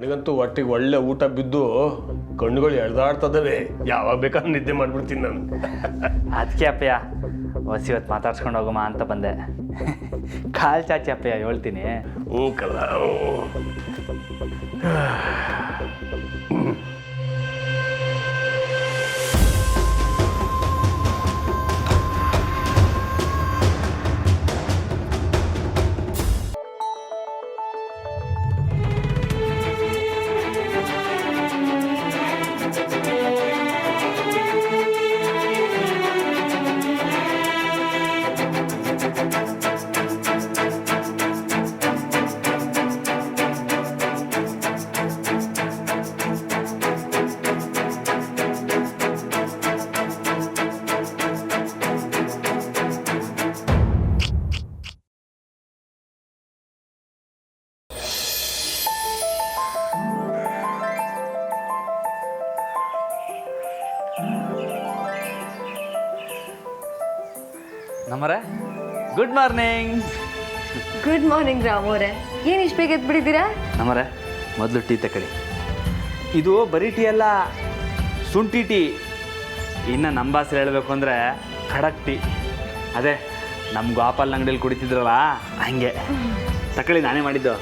ನನಗಂತೂ ಹೊಟ್ಟಿಗೆ ಒಳ್ಳೆ ಊಟ ಬಿದ್ದು ಕಣ್ಣುಗಳು ಎಳ್ದಾಡ್ತದವೆ. ಯಾವಾಗ ಬೇಕಾದ್ರೆ ನಿದ್ದೆ ಮಾಡ್ಬಿಡ್ತೀನಿ ನಾನು. ಅದಕ್ಕೆ ಅಪ್ಪಯ್ಯ ಹೊತ್ತು ಮಾತಾಡ್ಸ್ಕೊಂಡು ಹೋಗಮ್ಮ ಅಂತ ಬಂದೆ. ಕಾಲು ಚಾಚಿ ಅಪ್ಪಯ್ಯ ಹೇಳ್ತೀನಿ. ಹ್ಞೂ ಕಲ್ಲ. ನಮ್ಮರೆ ಗುಡ್ ಮಾರ್ನಿಂಗ್. ಗುಡ್ ಮಾರ್ನಿಂಗ್ ರಾಮೋರೆ. ಏನು ಇಷ್ಟು ಬೇಗ ಎದ್ಬಿಟ್ಟಿದ್ದೀರಾ? ನಮ್ಮರೆ ಮೊದಲು ಟೀ ತಗೊಳ್ಳಿ. ಇದು ಬರೀ ಟೀ ಅಲ್ಲ, ಶುಂಠಿ ಟೀ. ಇನ್ನು ನಮ್ಮ ಭಾಷೆ ಹೇಳಬೇಕು ಅಂದರೆ ಖಡಕ್ ಟೀ. ಅದೇ ನಮ್ಮ ಗೋಪಾಲ್ ಅಂಗಡಿಯಲ್ಲಿ ಕುಡಿತಿದ್ರಲ್ಲ ಹಂಗೆ. ತಗೊಳ್ಳಿ, ನಾನೇ ಮಾಡಿದ್ದು.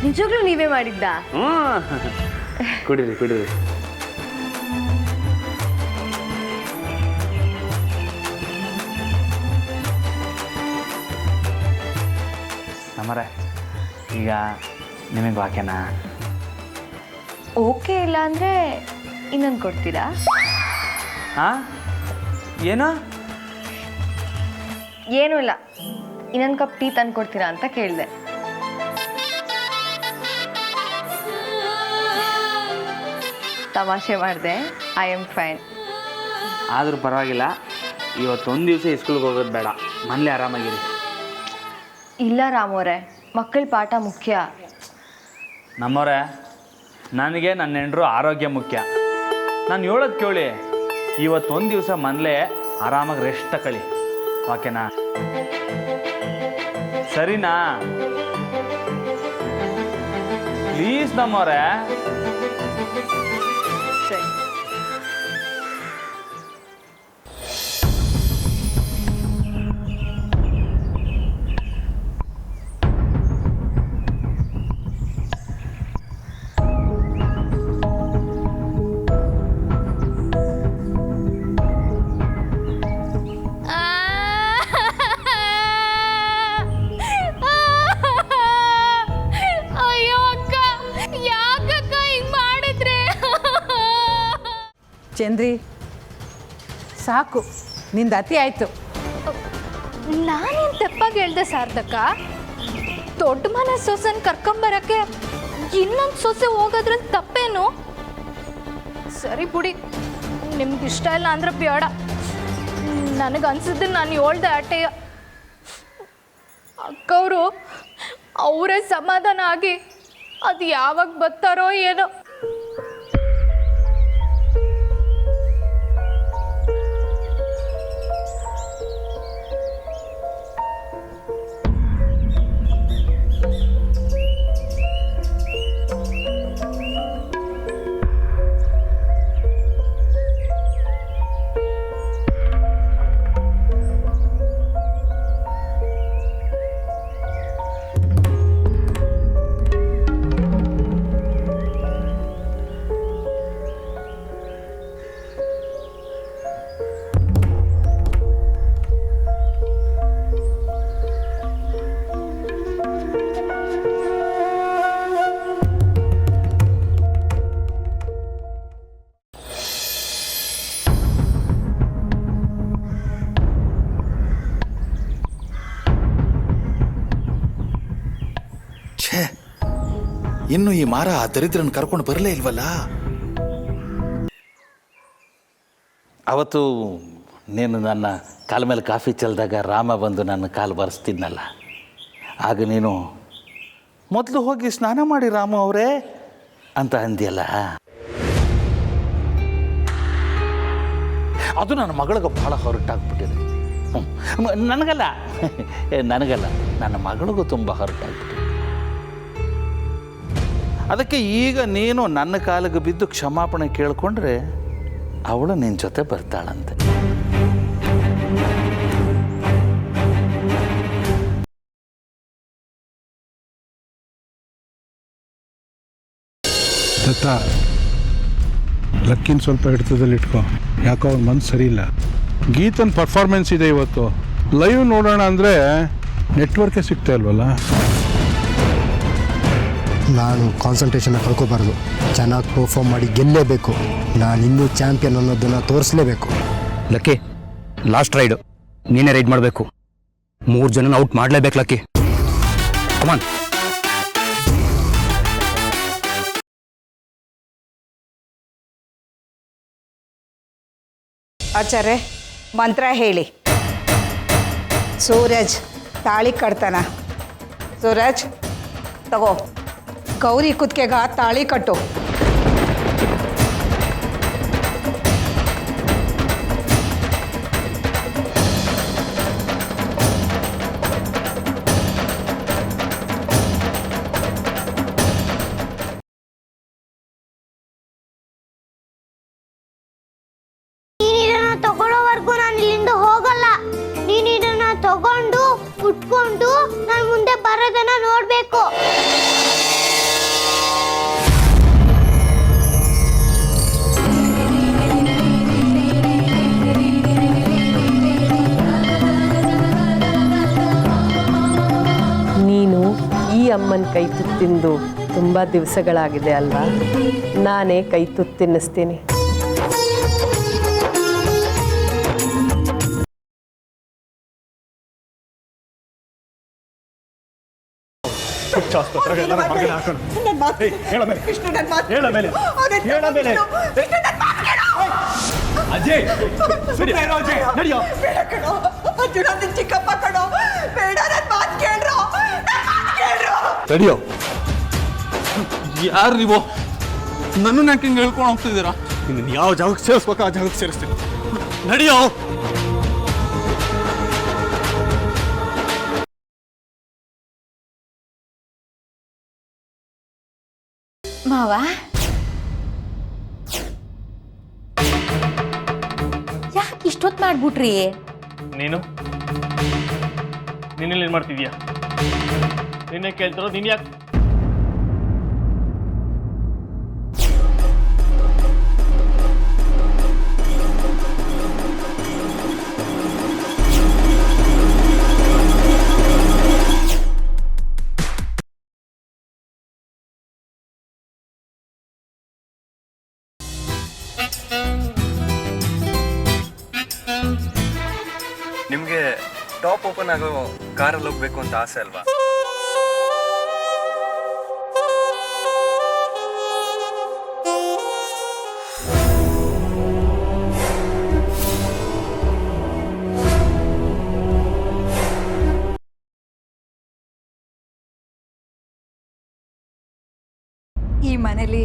ನಿಜವಾಗ್ಲೂ ನೀವೇ ಮಾಡಿದ್ದಾ? ಹ್ಞೂ, ಕುಡೀರಿ ಕುಡೀರಿ. ನಮ್ಮರೆ ಈಗ ನಿಮಗೆ ವಾಕ್ಯನಾ? ಓಕೆ ಇಲ್ಲ ಅಂದರೆ ಇನ್ನೊಂದು ಕೊಡ್ತೀರಾ? ಹಾಂ, ಏನು? ಏನೂ ಇಲ್ಲ, ಇನ್ನೊಂದು ಕಪ್ ಟೀ ತಂದು ಕೊಡ್ತೀರಾ ಅಂತ ಕೇಳಿದೆ. ತಮಾಷೆ ಮಾಡಿದೆ. I am fine. ಆದರೂ ಪರವಾಗಿಲ್ಲ, ಇವತ್ತೊಂದು ದಿವಸ ಸ್ಕೂಲ್ಗೆ ಹೋಗೋದು ಬೇಡ, ಮನೇಲಿ ಆರಾಮಾಗಿರಿ. ಇಲ್ಲ ರಾಮೋರೆ, ಮಕ್ಕಳ ಪಾಠ ಮುಖ್ಯ. ನಮ್ಮವರೇ, ನನಗೆ ನನ್ನ ಹೆಂಡರು ಆರೋಗ್ಯ ಮುಖ್ಯ. ನಾನು ಹೇಳೋದು ಕೇಳಿ, ಇವತ್ತೊಂದು ದಿವಸ ಮನೇಲೆ ಆರಾಮಾಗಿ ರೆಸ್ಟ್ ತಗೊಳ್ಳಿ, ಓಕೆನಾ? ಸರಿನಾ? ಪ್ಲೀಸ್ ನಮ್ಮವರೇ. ಸರಿ. ಚಂದ್ರಿ, ಸಾಕು, ನಿಂದು ಅತಿ ಆಯಿತು. ನಾನೇನು ತಪ್ಪಾಗಿ ಹೇಳ್ದೆ ಸಾರ್ಥಕ? ದೊಡ್ಡ ಮನೆ ಸೊಸೆನ ಕರ್ಕೊಂಬರಕ್ಕೆ ಇನ್ನೊಂದು ಸೊಸೆ ಹೋಗೋದ್ರಲ್ಲಿ ತಪ್ಪೇನು? ಸರಿ ಬಿಡಿ, ನಿಮ್ಗೆ ಇಷ್ಟ ಇಲ್ಲ ಅಂದ್ರೆ ಬೇಡ. ನನಗನ್ಸಿದ್ದು ನಾನು ಹೇಳ್ದೆ ಅಟ್ಟೆಯ. ಅಕ್ಕವರು ಅವರೇ ಸಮಾಧಾನ ಆಗಿ ಅದು ಯಾವಾಗ ಬರ್ತಾರೋ ಏನೋ. ಇನ್ನು ಈ ಮಾರ ಆ ದರಿದ್ರನ್ ಕರ್ಕೊಂಡು ಬರಲೇ ಇಲ್ವಲ್ಲ. ಅವತ್ತು ನೀನು ನನ್ನ ಕಾಲ ಮೇಲೆ ಕಾಫಿ ಚೆಲ್ಲಿದಾಗ ರಾಮ ಬಂದು ನನ್ನ ಕಾಲು ಬರೆಸ್ತಿದ್ನಲ್ಲ, ಆಗ ನೀನು ಮೊದಲು ಹೋಗಿ ಸ್ನಾನ ಮಾಡಿ ರಾಮ ಅವರೇ ಅಂತ ಅಂದಿಯಲ್ಲ. ಅದು ನನ್ನ ಮಗಳಿಗೆ ಭಾಳ ಹೊರಟಾಗ್ಬಿಟ್ಟಿದೆ. ನನಗಲ್ಲ ನನ್ನ ಮಗಳಿಗೂ ತುಂಬ ಹೊರಟಾಗ್ಬಿಟ್ಟಿದೆ. ಅದಕ್ಕೆ ಈಗ ನೀನು ನನ್ನ ಕಾಲಿಗೆ ಬಿದ್ದು ಕ್ಷಮಾಪಣೆ ಕೇಳಿಕೊಂಡ್ರೆ ಅವಳು ನಿನ್ನ ಜೊತೆ ಬರ್ತಾಳಂತೆ. ದತ್ತ, ಲಕ್ಕಿನ ಸ್ವಲ್ಪ ಹಿಡಿತದಲ್ಲಿ ಇಟ್ಕೊ. ಯಾಕೋ ಅವ್ನ ಮನ್ಸು ಸರಿ ಇಲ್ಲ. ಗೀತನ್ ಪರ್ಫಾರ್ಮೆನ್ಸ್ ಇದೆ ಇವತ್ತು. ಲೈವ್ ನೋಡೋಣ ಅಂದರೆ ನೆಟ್ವರ್ಕೇ ಸಿಗ್ತಾ ಇಲ್ವಲ್ಲ. ನಾನು ಕಾನ್ಸಂಟ್ರೇಷನ್ನ ಕಳ್ಕೊಬಾರ್ದು. ಚೆನ್ನಾಗಿ ಪರ್ಫಾರ್ಮ್ ಮಾಡಿ ಗೆಲ್ಲೇಬೇಕು. ನಾನು ಇನ್ನೂ ಚಾಂಪಿಯನ್ ಅನ್ನೋದನ್ನು ತೋರಿಸ್ಲೇಬೇಕು. ಲಕ್ಕಿ, ಲಾಸ್ಟ್ ರೈಡು ನೀನೇ ರೈಡ್ ಮಾಡಬೇಕು. 3 ಜನನ ಔಟ್ ಮಾಡಲೇಬೇಕು ಲಕ್ಕಿ. ಕಮಾನ್. ಆಚಾರ್ಯ ಮಂತ್ರ ಹೇಳಿ. ಸೂರಜ್ ತಾಳಿ ಕಟ್ತಾನ. ಸೂರಜ್ ತಗೋ, ಗೌರಿ ಕುತ್ತಿಗೆಗ ತಾಳಿ ಕಟ್ಟು. ತಗೊಳ್ಳೋವರೆಗೂ ನಾನು ಇಲ್ಲಿಂದ ಹೋಗಲ್ಲ. ನೀನು ಇದನ್ನ ತಗೊಂಡು ಉಟ್ಕೊಂಡು ನಾನು ಮುಂದೆ ಬರೋದನ್ನ ನೋಡ್ಬೇಕು. ನೀನು ಈ ಅಮ್ಮನ ಕೈ ತುತ್ತಿಂದು ತುಂಬ ದಿವಸಗಳಾಗಿದೆ ಅಲ್ವಾ? ನಾನೇ ಕೈ ತುತ್ತು ತಿನ್ನಿಸ್ತೀನಿ. ತಡಿಯೋ. ಯಾರು ನೀವು? ನನ್ನ ಯಾಕೆ ಹಿಂಗೆ ಹೇಳ್ಕೊಂಡು ಹೋಗ್ತಿದ್ದೀರಾ? ಇನ್ನು ಯಾವ ಜಾಗಕ್ಕೆ ಸೇರಿಸ್ಬೇಕು ಆ ಜಾಗಕ್ಕೆ ಸೇರಿಸ್ತೀನಿ. ನಡಿಯೋ. ಮಾವ, ಯಾಕೆ ಇಷ್ಟೊತ್ತು ಮಾಡ್ಬಿಟ್ರಿ? ನೀನು ನೀನೆಲ್ಲಿ ಏನು ಮಾಡ್ತಿದ್ಯಾ? ನಿನ್ನೆ ಕೇಳ್ತಿರೋ ನೀನು ಯಾಕೆ? ನಿಮಗೆ ಟಾಪ್ ಓಪನ್ ಆಗೋ ಕಾರಲ್ಲಿ ಹೋಗ್ಬೇಕು ಅಂತ ಆಸೆ ಅಲ್ವಾ? ಈ ಮನೇಲಿ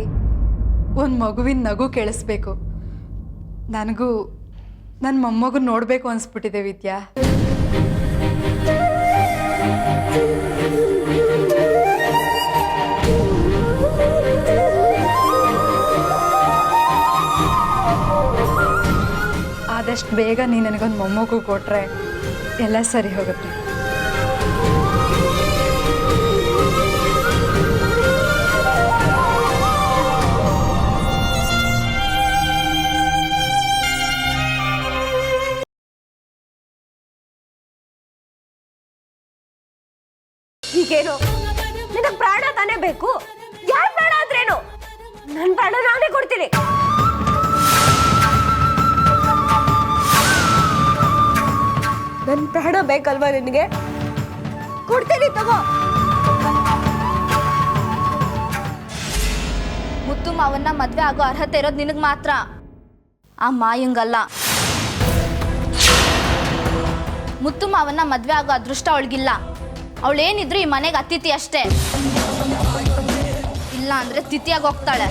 ಒಂದು ಮಗುವಿನ ನಗು ಕೇಳಿಸ್ಬೇಕು. ನನಗೂ ನನ್ನ ಮೊಮ್ಮಗು ನೋಡಬೇಕು ಅನಿಸ್ಬಿಟ್ಟಿದೆ ವಿದ್ಯಾ. ಆದಷ್ಟು ಬೇಗ ನೀನು ನನಗೊಂದು ಮೊಮ್ಮಗು ಕೊಟ್ಟರೆ ಎಲ್ಲ ಸರಿ ಹೋಗುತ್ತೆ. ಹೀಗೇನು? ನಿನಗೆ ಪ್ರಾಣ ತಾನೇ ಬೇಕು? ಯಾರ ಪ್ರಾಣ ಆದ್ರೇನು? ನನ್ನ ಪ್ರಾಣ ನಾನೇ ಕೊಡ್ತೀನಿ. ನನ್ನ ಪ್ರಾಣ ಬೇಕಲ್ವಾ ನಿನಗೆ? ಕೊಡ್ತೀನಿ, ತಗೋ. ಮುತ್ತು ಮಾವನ್ನ ಮದ್ವೆ ಆಗೋ ಅರ್ಹತೆ ಇರೋದು ನಿನಗೆ ಮಾತ್ರ, ಆ ಮಾಯಂಗಲ್ಲ. ಮುತ್ತು ಮಾವನ್ನ ಮದ್ವೆ ಆಗೋ ಅದೃಷ್ಟ ಅವಳಿಗಿಲ್ಲ. ಅವಳೇನಿದ್ರು ಈ ಮನೆಗೆ ಅತಿಥಿ ಅಷ್ಟೇ. ಇಲ್ಲ ಅಂದ್ರೆ ತಿಥಿಯಾಗಿ ಹೋಗ್ತಾಳೆ.